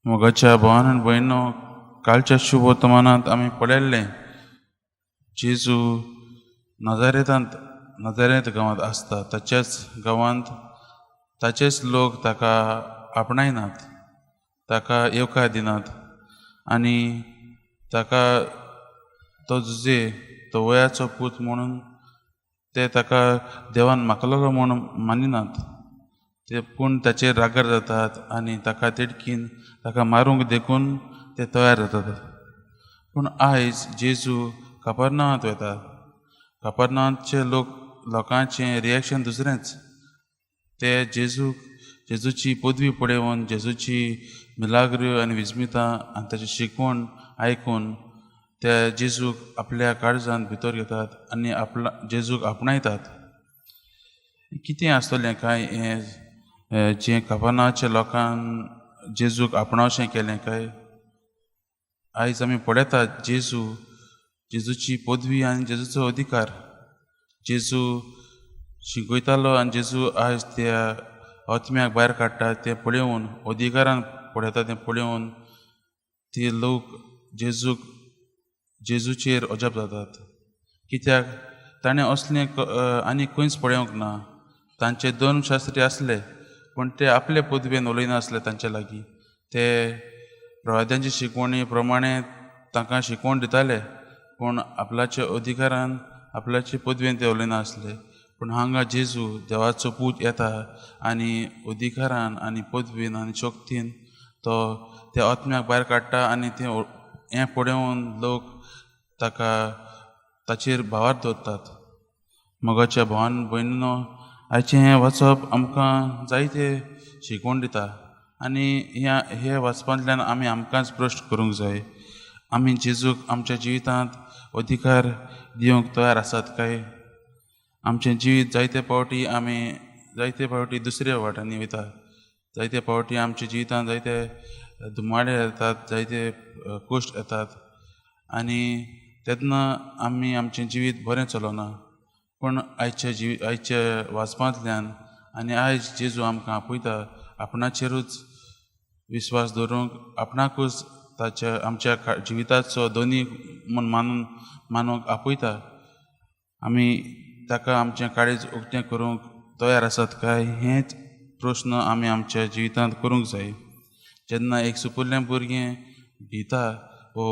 मोगाच्या भावान आनी भयणो, कालच्या शुभ वर्तमानांत आमी पळयल्लें जेजू नजारेत गांवांत आसता. ताच्याच गांवांत ताचेच लोक ताका आपणायनात, ताका येवकार दिनात आनी ताका तो जुजे तो वयाचो पूत म्हणून ते ताका देवान मागलो म्हणून मानिनात. ते पूण ताचेर रागार जातात आनी ताका तिडकीन ताका मारूंक देखून ते तयार जातात. पूण आयज जेजू कफरनावांत वता. कफरनावांतचे लोकांचें रिएक्शन दुसरेंच. ते जेजूची पदवी पळोवन, जेजूची मिलाग्र्यो आनी विस्मितां आनी ताची शिकवण आयकून ते जेजूक आपल्या काळजांत भितर घेतात आनी जेजूक आपणायतात. कितें आसतलें काय हें जें कफरनावांच्या लोकांन जेजूक आपणावचें केलें काय? आयज आमी पळयतात जेजूची पदवी आनी जेजूचो अधिकार. जेजू शिकयतालो आनी जेजू आयज त्या आत्म्याक भायर काडटा तें पळोवन, अधिकारान पळयता तें पळोवन ते लोक जेजूचेर अजाप जातात. कित्याक ताणें असलें आनी खंयच पळोवंक ना. तांचे 2 शास्त्री आसले पूण ते आपले पदवेन उलयनासले तांचे लागीं. ते प्रवाद्यांची शिकवणी प्रमाणें तांकां शिकवण दिताले पूण आपल्याच्या अधिकारान आपल्याचे पदवेन ते उलयनासले. पूण हांगा जेजू देवाचो पूत येता आनी अधिकारान आनी पदवेन आनी शक्तीन तो त्या आत्म्याक भायर काडटा आनी ते हें पळोवन लोक ताचेर भावार दवरतात. मोगाच्या भावान भयणीनो, आयचें हें वाचप आमकां जायते शिकवण दिता आनी हे वाचपांतल्यान आमी आमकांच प्रश्न करूंक जाय. आमी जेजूक आमच्या जिवितांत अधिकार दिवंक तयार आसात काय? आमचें जिवीत जायते फावटी दुसऱ्या वाटांनी वयता. जायते फावटी आमच्या जिवितांत जायते दुमाडे येतात, जायते कश्ट येतात आनी तेन्ना आमी आमचें जिवीत बरें चलोना. पूण आयच्या वाचपांतल्यान आनी आयज जेजू आमकां आपयता आपणाचेरूच विस्वास दवरूंक, आपणाकूच आमच्या जिविताचो दोनी म्हूण मानूंक आपयता. आमी ताका आमचें काळीज उक्तें करूंक तयार आसात काय? हेच प्रश्न आमी आमच्या जिवितांत करूंक जाय. जेन्ना एक सुपुल्लें भुरगें भिता वो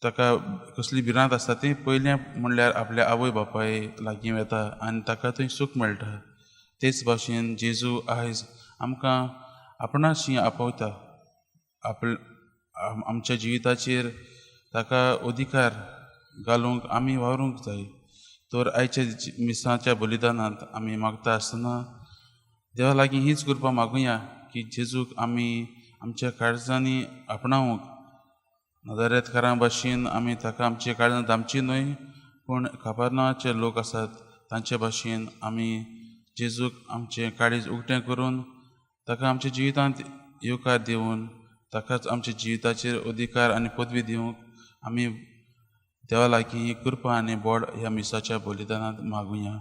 ताका कसली भिरांत आसता ती पयलें म्हणल्यार आपल्या आवय बापाय लागीं वता आनी ताका थंय सूख मेळटा. तेच भाशेन जेजू आयज आमकां आपणाची आपयता. आमच्या जिविताचेर ताका अधिकार घालूंक आमी वावरूंक जाय. तर आयच्या मिसाच्या बलिदानांत आमी मागता आसतना देवा लागीं हीच कृपा मागुया की जेजूक आमी आमच्या काळजांनी आपणावंक. नजारेतकारां भाशेन आमी ताका आमच्या काळजांत दामची न्हय, पूण कफरनावांचे लोक आसात तांचे भाशेन आमी जेजूक आमचें काळीज उक्तें करून ताका आमच्या जिवितांत येवकार दिवन ताकाच आमच्या जिविताचेर अधिकार आनी पदवी दिवंक आमी देवा लागीं ही कृपा आनी बोड ह्या मिसाच्या बलिदानांत मागुया.